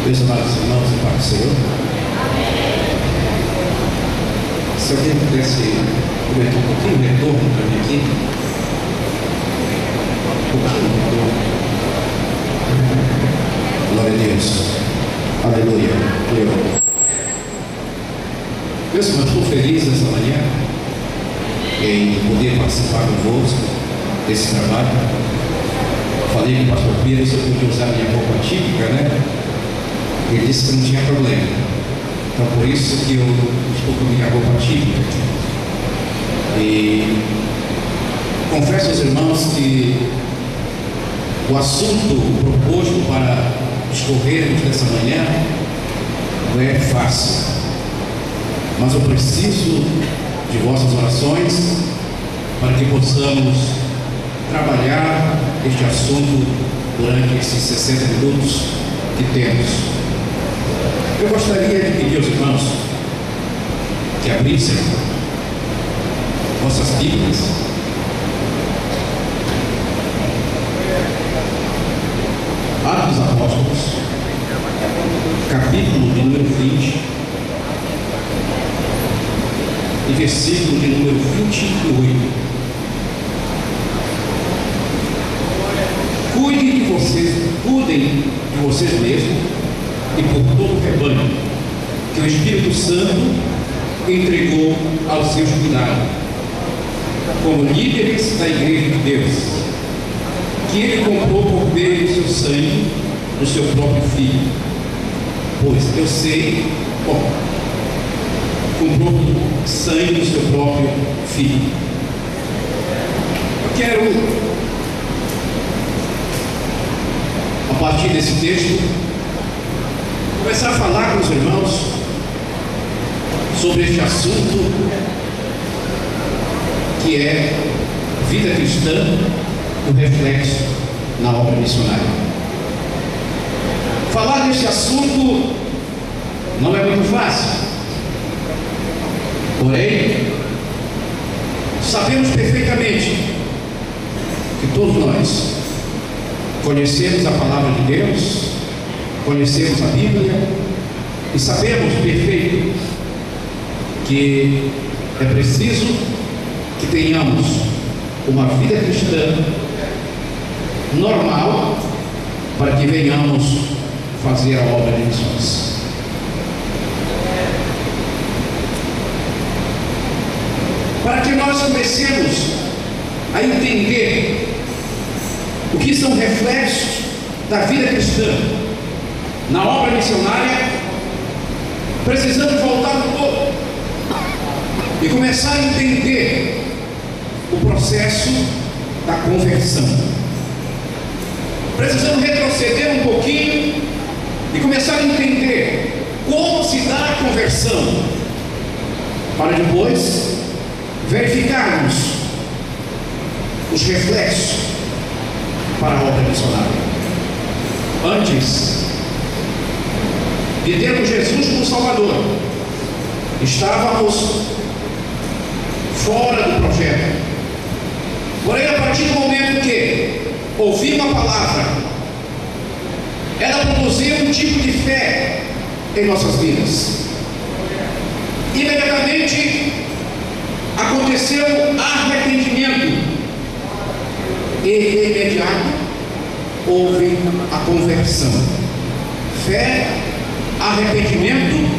Meus amados irmãos e Pai do Senhor, se alguém pudesse comentar um pouquinho de retorno para mim aqui, um pouquinho de retorno. Glória a Deus, aleluia. Meus irmãos, estou feliz nessa manhã em poder participar convosco desse trabalho. Falei com o pastor Pires se eu podia usar minha roupa típica, né? Ele disse que não tinha problema. Então por isso que eu estou com minha roupa típica. E confesso aos irmãos que o assunto proposto para discorrermos nessa manhã não é fácil. Mas eu preciso de vossas orações para que possamos trabalhar este assunto durante esses 60 minutos que temos. Eu gostaria de pedir aos irmãos que abrissem vossas Bíblias Atos dos Apóstolos, capítulo de número 20 e versículo de número 28. Cuidem de vocês mesmos e por todo o rebanho que o Espírito Santo entregou aos seus cuidados, como líderes da Igreja de Deus, que Ele comprou por meio do seu sangue, do seu próprio Filho. Pois eu sei, comprou sangue do seu próprio Filho. Eu quero, a partir desse texto, começar a falar com os irmãos sobre este assunto que é vida cristã, o reflexo na obra missionária. Falar deste assunto não é muito fácil, porém sabemos perfeitamente que todos nós conhecemos a palavra de Deus, conhecemos a Bíblia e sabemos perfeito que é preciso que tenhamos uma vida cristã normal para que venhamos fazer a obra de missões. Para que nós comecemos a entender o que são reflexos da vida cristã na obra missionária, precisamos voltar um pouco e começar a entender o processo da conversão. Precisamos retroceder um pouquinho e começar a entender como se dá a conversão, para depois verificarmos os reflexos para a obra missionária. Antes de termos Jesus como Salvador, estávamos fora do projeto. Porém, a partir do momento que ouvimos a palavra, ela produziu um tipo de fé em nossas vidas. Imediatamente aconteceu arrependimento e imediato houve a conversão. Fé, arrependimento,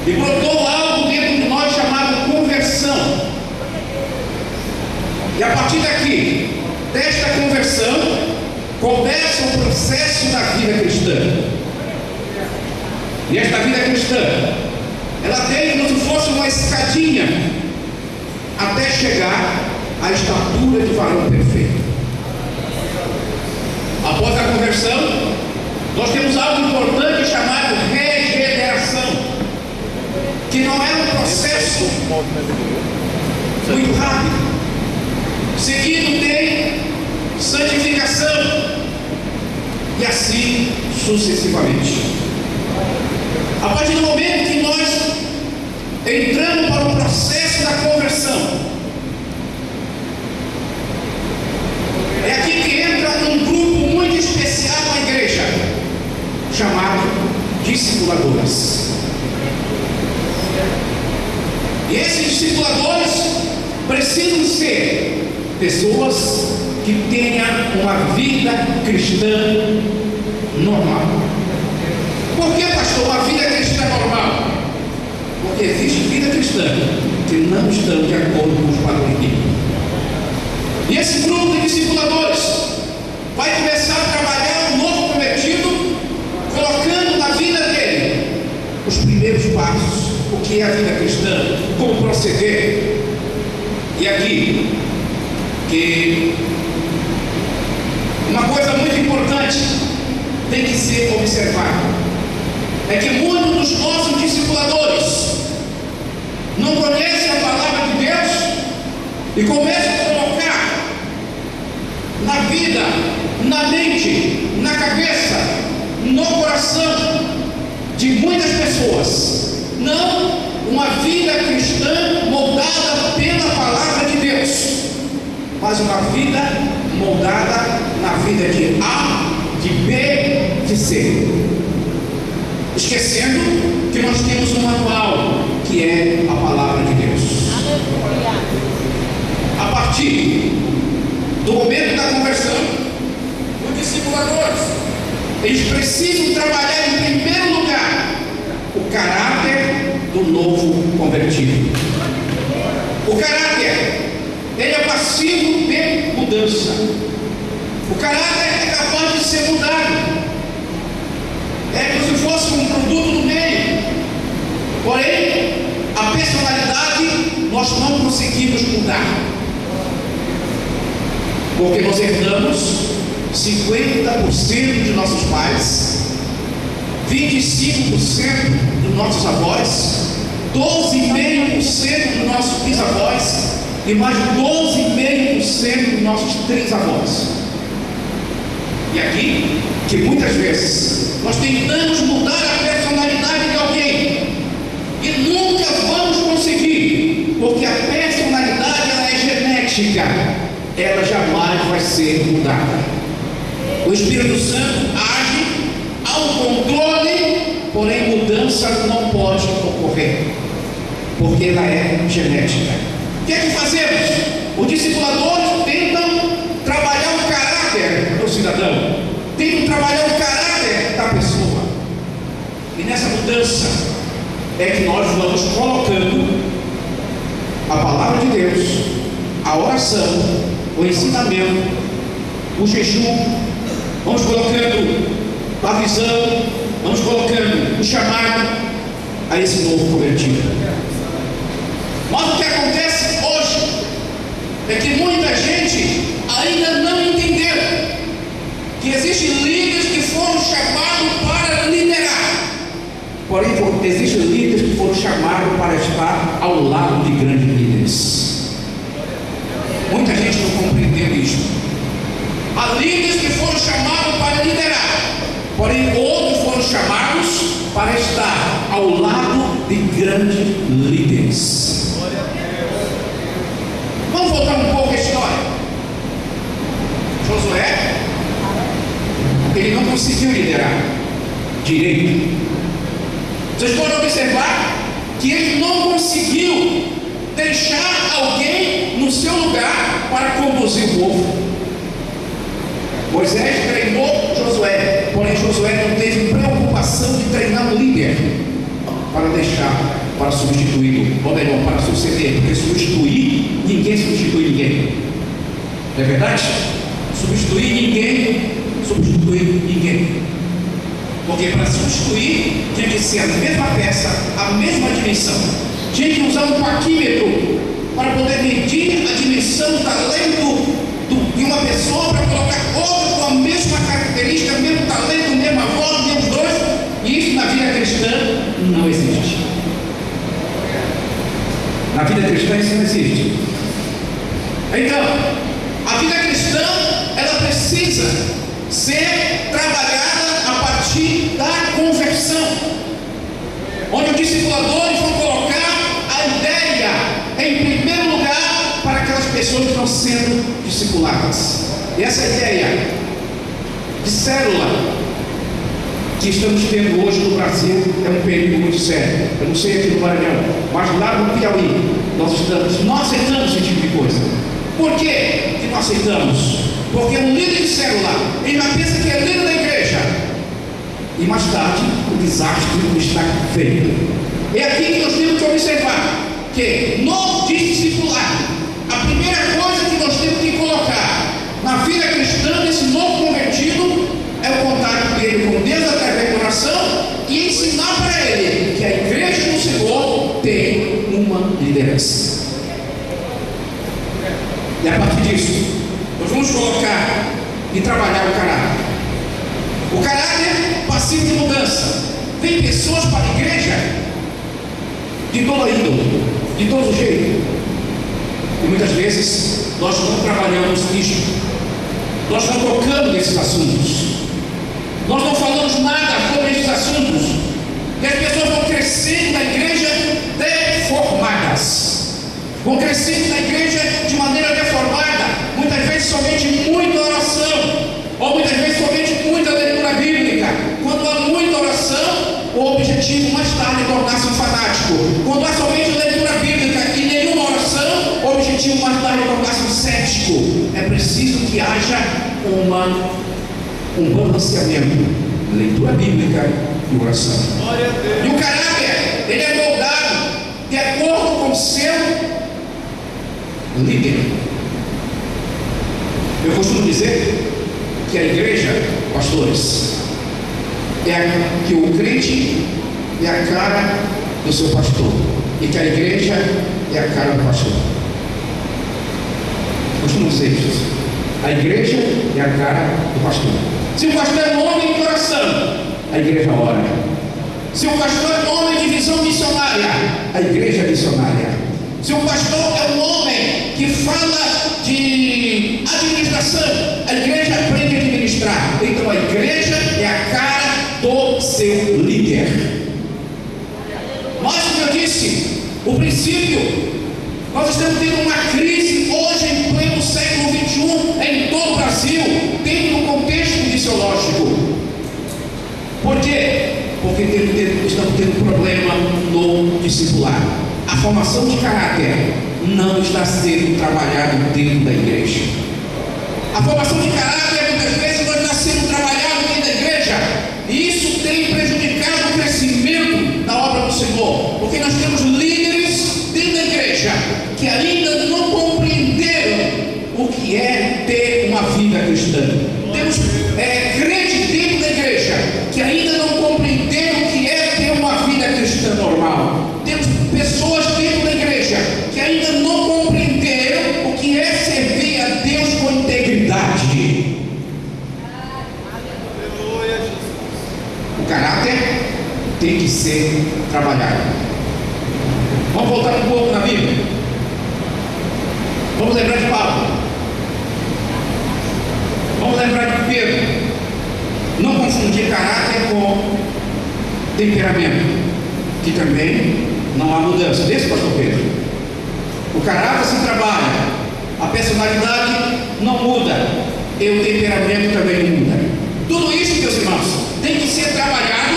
e brotou algo dentro de nós chamado conversão. E a partir daqui, desta conversão, começa o processo da vida cristã. E esta vida cristã, ela tem como se fosse uma escadinha até chegar à estatura de varão perfeito. Após a conversão, nós temos algo importante chamado regeneração, que não é um processo muito rápido. Seguido tem santificação e assim sucessivamente. A partir do momento que nós entramos para o processo da conversão, é aqui que entra um grupo muito especial na igreja, chamado discipuladores. E esses discipuladores precisam ser pessoas que tenham uma vida cristã normal. Por que, pastor, uma vida cristã normal? Porque existe vida cristã que não estão de acordo com os padrões bíblicos. E esse grupo de discipuladores vai começar a trabalhar o novo convertido, colocando na vida dele os primeiros passos, o que é a vida cristã, como proceder. E aqui, que uma coisa muito importante tem que ser observada, é que muitos dos nossos discipuladores não conhecem a palavra de Deus e começam a colocar na vida, na mente, na cabeça, no coração de muitas pessoas, não uma vida cristã moldada pela palavra de Deus, mas uma vida moldada na vida de A, de B, de C, esquecendo que nós temos um manual, que é a palavra de Deus. A partir do momento da conversão, os discipuladores, eles precisam trabalhar em primeiro lugar o caráter do novo convertido. O caráter, ele é passivo de mudança. O caráter é capaz de ser mudado. É como se fosse um produto do meio. Porém, a personalidade nós não conseguimos mudar. Porque nós herdamos 50% de nossos pais, 25% dos nossos avós, 12,5% dos nossos bisavós e mais 12,5% dos nossos trisavós. E aqui, que muitas vezes nós tentamos mudar a personalidade de alguém e nunca vamos conseguir, porque a personalidade ela é genética, ela jamais vai ser mudada. O Espírito Santo age ao controle, porém mudança não pode ocorrer, porque ela é genética. O que é que fazemos? Os discipuladores tentam trabalhar o caráter do cidadão, tentam trabalhar o caráter da pessoa, e nessa mudança é que nós vamos colocando a palavra de Deus, a oração, o ensinamento, o jejum, vamos colocando a visão, vamos colocando o chamado a esse novo convertido. Mas o que acontece hoje é que muita gente ainda não entendeu que existem líderes que foram chamados para liderar, porém existem líderes que foram chamados para estar ao lado de grandes líderes. Muita gente não compreendeu isso. Há líderes que foram chamados para liderar, porém outros foram chamados para estar ao lado de grandes líderes. Vamos voltar um pouco à história. Josué, ele não conseguiu liderar direito. Vocês podem observar que ele não conseguiu deixar alguém no seu lugar para conduzir o povo. Moisés treinou Josué, porém Josué não teve preocupação de treinar um líder para deixar, para substituí-lo, ou melhor, para suceder, porque substituir, ninguém substitui ninguém. Não é verdade? Substituir ninguém. Porque para substituir, tinha que ser a mesma peça, a mesma dimensão. Tinha que usar um parquímetro para poder medir a dimensão do talento de uma pessoa, para colocar outra com a mesma característica, mesmo talento, mesma voz, mesmos dois. E isso na vida cristã não existe. Na vida cristã isso não existe. Então, a vida cristã, ela precisa ser trabalhada a partir da conversão, onde os discipuladores vão colocar a ideia em primeiro lugar para aquelas pessoas que estão sendo discipuladas. E essa ideia de célula que estamos tendo hoje no Brasil é um perigo muito sério. Eu não sei aqui no Maranhão, mas lá no Piauí não aceitamos esse tipo de coisa. Por que não aceitamos? Porque um líder de célula, ele já pensa que é líder da igreja, e mais tarde o desastre está feito. É aqui que nós temos que observar que no discipulado, a primeira coisa que nós temos que colocar na vida cristã desse novo convertido é o contato dele com Deus através da oração e ensinar para ele que a igreja do Senhor tem uma liderança. E a partir disso, nós vamos colocar e trabalhar o caráter. O caráter passivo de mudança. Vem pessoas para a igreja de toda índole, de todo jeito. E muitas vezes nós não trabalhamos nisso. Nós não tocamos nesses assuntos. Nós não falamos nada sobre esses assuntos. E as pessoas vão crescendo na igreja deformadas. Vão crescendo na igreja de maneira deformada. Muitas vezes somente muita oração. Ou muitas vezes somente muita leitura bíblica. Quando há muita oração, o objetivo mais tarde é tornar-se um fanático. Quando há somente leitura bíblica e nenhuma oração, o objetivo mais tarde é tornar-se um cético. É preciso que haja um balanceamento, leitura bíblica e oração. E o caráter, ele é moldado de acordo com o seu líder. Eu costumo dizer que a igreja, pastores, que o crente é a cara do seu pastor e que a igreja é a cara do pastor. Eu costumo dizer isso. A igreja é a cara do pastor. Se o pastor é um homem de oração, a igreja ora. Se o pastor é um homem de visão missionária, a igreja é missionária. Se o pastor é um homem que fala de administração, a igreja aprende a administrar. Então a igreja é a cara do seu líder. Mas como eu disse, o princípio, nós estamos tendo uma crise hoje em pleno século XXI em todo o Brasil, dentro do contexto missiológico. Por quê? Porque estamos tendo problema no discipulado. A formação de caráter não está sendo trabalhada dentro da igreja. A formação de caráter muitas vezes não está sendo trabalhada dentro da igreja. E isso tem prejudicado o crescimento da obra do Senhor. Porque nós temos líderes dentro da igreja que ainda não compreenderam o que é ter uma vida cristã. Temos crentes dentro da igreja que ainda não compreenderam o que é ter uma vida cristã normal. Temos pessoas dentro da igreja que ainda não compreenderam o que é servir a Deus com integridade. O caráter tem que ser trabalhado. Vamos voltar um pouco na Bíblia. Vamos lembrar de Paulo. Vamos lembrar de Pedro. Não confundir caráter com temperamento, que também não há mudança. Desse pastor Pedro. O caráter se trabalha, a personalidade não muda, e o temperamento também não muda. Tudo isso, meus irmãos, tem que ser trabalhado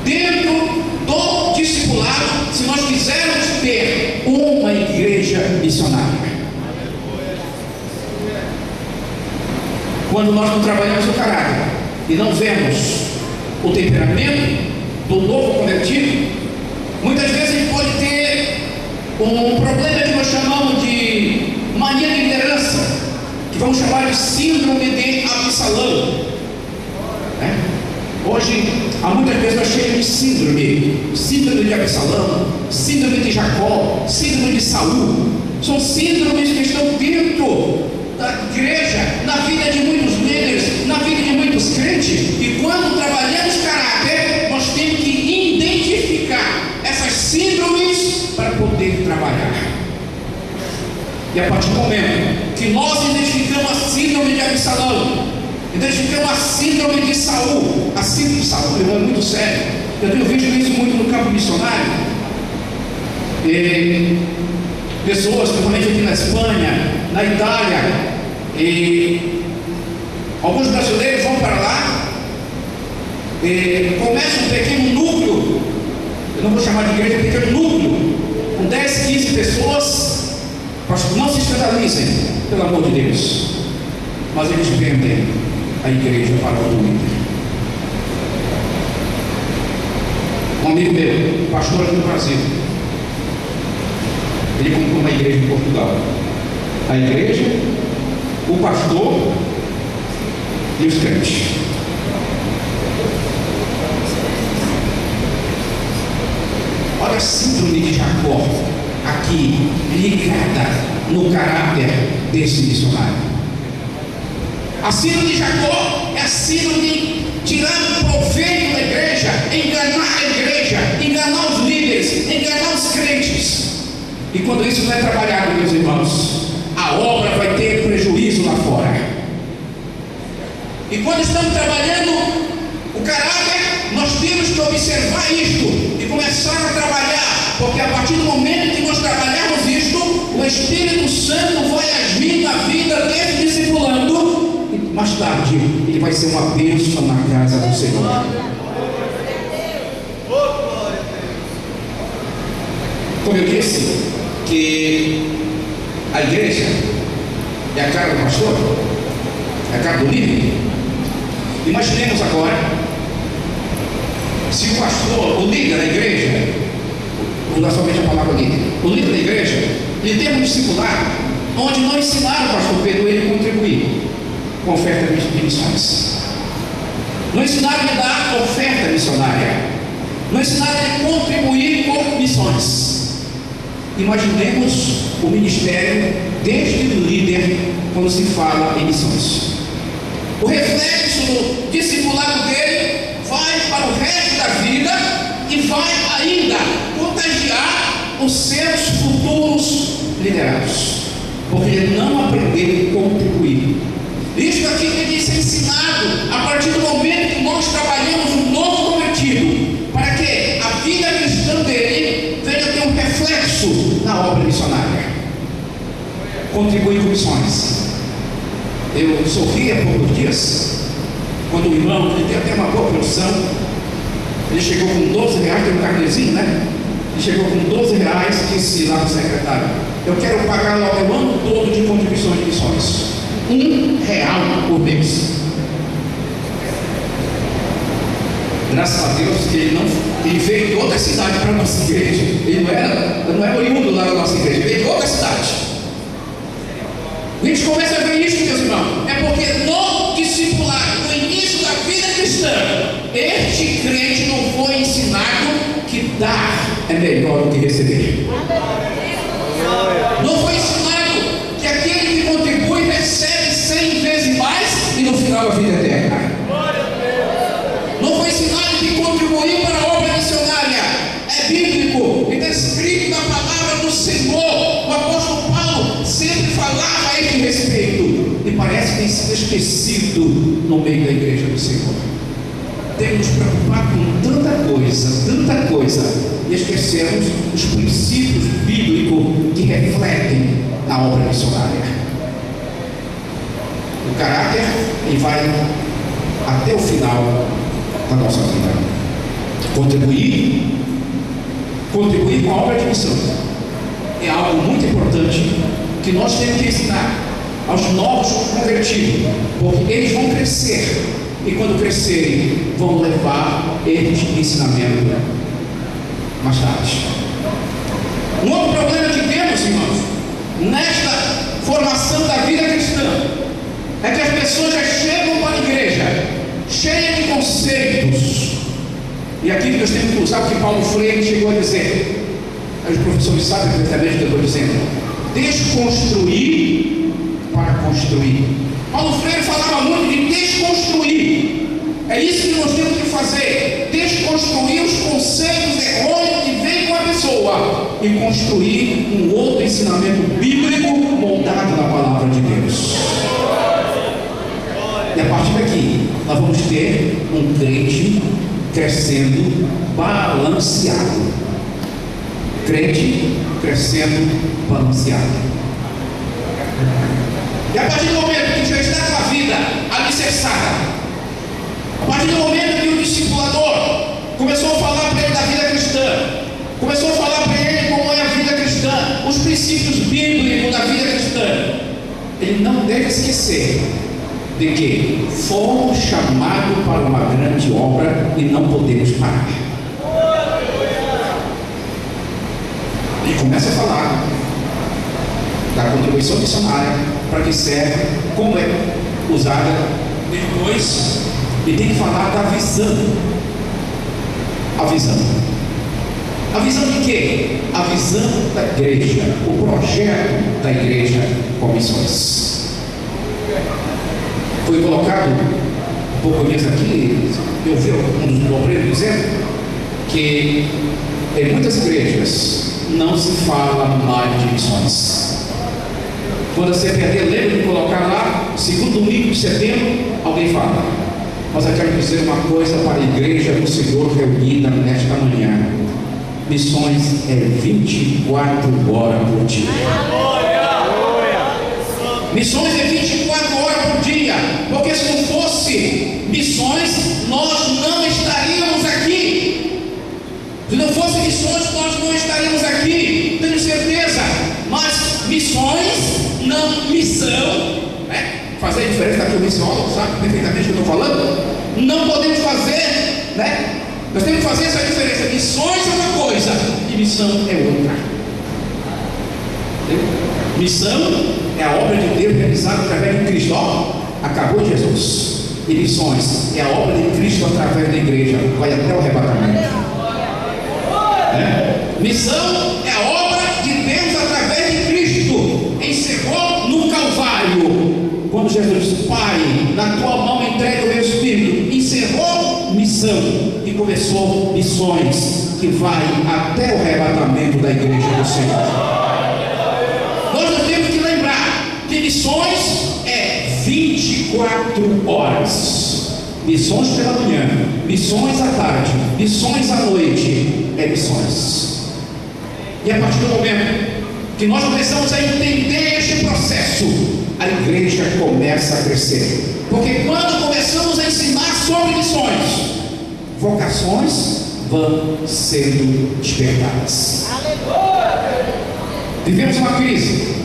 dentro do discipulado, se nós quisermos ter uma igreja missionária. Quando nós não trabalhamos o caráter e não vemos o temperamento do novo convertido, muitas vezes a gente pode ter um problema que nós chamamos de mania de liderança, que vamos chamar de síndrome de Absalão. Hoje há muitas pessoas cheias de síndrome de Absalão, síndrome de Jacó, síndrome de Saul. São síndromes que estão dentro da igreja, na vida de muitos líderes, na vida de muitos crentes. E quando trabalhamos caráter, nós temos que identificar essas síndromes para poder trabalhar. E a partir do momento que nós identificamos a síndrome de Absalão, identificamos a síndrome de Saul, a síndrome de Saul é muito sério. Eu tenho visto isso muito no campo missionário. E pessoas, principalmente aqui na Espanha, na Itália, e alguns brasileiros vão para lá começa um pequeno núcleo, eu não vou chamar de igreja, um pequeno núcleo, com 10, 15 pessoas. Pastor, não se escandalizem, pelo amor de Deus, mas eles vendem a igreja para o líder. Um amigo meu, pastor aqui no Brasil, ele comprou uma igreja em Portugal. A igreja, o pastor e os crentes. Olha a síndrome de Jacó aqui ligada no caráter desse missionário. A síndrome de Jacó é a síndrome de tirar proveito da igreja, enganar a igreja, enganar os líderes, enganar os crentes. E quando isso não é trabalhado, meus irmãos, a obra vai ter prejuízo lá fora. E quando estamos trabalhando o caráter, nós temos que observar isto e começar a trabalhar, porque a partir do momento que nós trabalharmos isto, o Espírito Santo vai agir na vida desse discipulando, e mais tarde ele vai ser uma bênção na casa do Senhor. Como eu disse, que a igreja é a cara do pastor, é a cara do líder. Imaginemos agora, se o pastor, o líder da igreja, vou dar somente a palavra líder, o líder da igreja, ele tem um discipulado onde não ensinaram o pastor Pedro ele contribuir com oferta de missões, não ensinaram ele a dar oferta missionária, não ensinaram ele a contribuir com missões. Imaginemos o ministério desde o líder quando se fala em missões. O reflexo do discipulado dele vai para o resto da vida e vai ainda contagiar os seus futuros liderados, porque ele não aprendeu a contribuir. Isso aqui tem que ser ensinado a partir do momento que nós trabalhamos um novo convertido, para que a vida cristã dele venha ter um reflexo na obra missionária. Contribuir com missões. Eu sorri há poucos dias quando o irmão, ele tem até uma boa produção, ele chegou com 12 reais, tem um carnezinho, né? Ele chegou com 12 reais e disse lá para o secretário: eu quero pagar logo o ano todo de contribuições de missões, R$1 por mês. Graças a Deus que ele veio de outra cidade para a nossa igreja. Ele não é oriundo lá da nossa igreja, ele veio de outra cidade. A gente começa a ver isso, meus irmãos, é porque no discipulado, no início da vida cristã, este crente não foi ensinado que dar é melhor do que receber. Não foi ensinado que aquele que contribui recebe 100 vezes mais e no final a vida eterna. Não foi ensinado que contribuir para a obra missionária é bíblico e está escrito na palavra do Senhor. O apóstolo Paulo sempre falava a este respeito e parece que tem sido esquecido no meio da igreja do Senhor. Temos nos preocupado com tanta coisa e esquecemos os princípios bíblicos que refletem na obra missionária. O caráter ele vai até o final da nossa vida. Contribuir com a obra de missão é algo muito importante que nós temos que ensinar aos novos convertidos, porque eles vão crescer e quando crescerem vão levar este ensinamento mais tarde. Um outro problema que temos, irmãos, nesta formação da vida cristã é que as pessoas já chegam para a igreja cheias de conceitos, e aqui nós temos que usar o que Paulo Freire chegou a dizer. Os professores sabem perfeitamente o que eu estou dizendo: desconstruir para construir. Paulo Freire falava muito de desconstruir. É isso que nós temos que fazer: desconstruir os conceitos errôneos que vêm com a pessoa e construir um outro ensinamento bíblico moldado na palavra de Deus. E a partir daqui nós vamos ter um crente crescendo balanceado. Crente crescendo balanceado. E a partir do momento que já está com a vida alicerçada, A partir do momento que o discipulador começou a falar para ele da vida cristã, começou a falar para ele como é a vida cristã, os princípios bíblicos da vida cristã, ele não deve esquecer de que fomos chamados para uma grande obra e não podemos parar. E começa a falar da contribuição missionária, para que serve, como é usada. Depois, ele tem que falar da visão. A visão. A visão de quê? A visão da igreja, o projeto da igreja com missões. Foi colocado um pouco antes aqui, eu vi um dos obreiros dizendo que em muitas igrejas não se fala mais de missões. Quando você perder, lembra de colocar lá, segundo domingo de setembro, alguém fala. Mas eu quero dizer uma coisa para a igreja do Senhor reunida nesta manhã: missões é 24 horas por dia. Missões é 24 horas por dia, porque se não fosse missões, nós não estaríamos aqui. Se não fosse missões, nós não estaríamos aqui, tenho certeza. Mas missões, não missão, né? Fazer a diferença daqui, o missiólogo sabe perfeitamente o que eu estou falando. Não podemos fazer, né? Nós temos que fazer essa diferença. Missões é uma coisa e missão é outra. Missão é a obra de Deus realizada através de Cristo. Ó, acabou Jesus. E missões é a obra de Cristo através da igreja, vai até o arrebatamento. Missão é a obra de Deus através de Cristo. Encerrou no Calvário, quando Jesus disse: Pai, na tua mão entrega o meu espírito. Encerrou missão e começou missões, que vai até o arrebatamento da igreja do Senhor. Nós não temos que lembrar que missões é 24 horas. Missões pela manhã, missões à tarde, missões à noite, é missões. E a partir do momento que nós começamos a entender este processo, a igreja começa a crescer. Porque quando começamos a ensinar sobre missões, vocações vão sendo despertadas. Vivemos uma crise.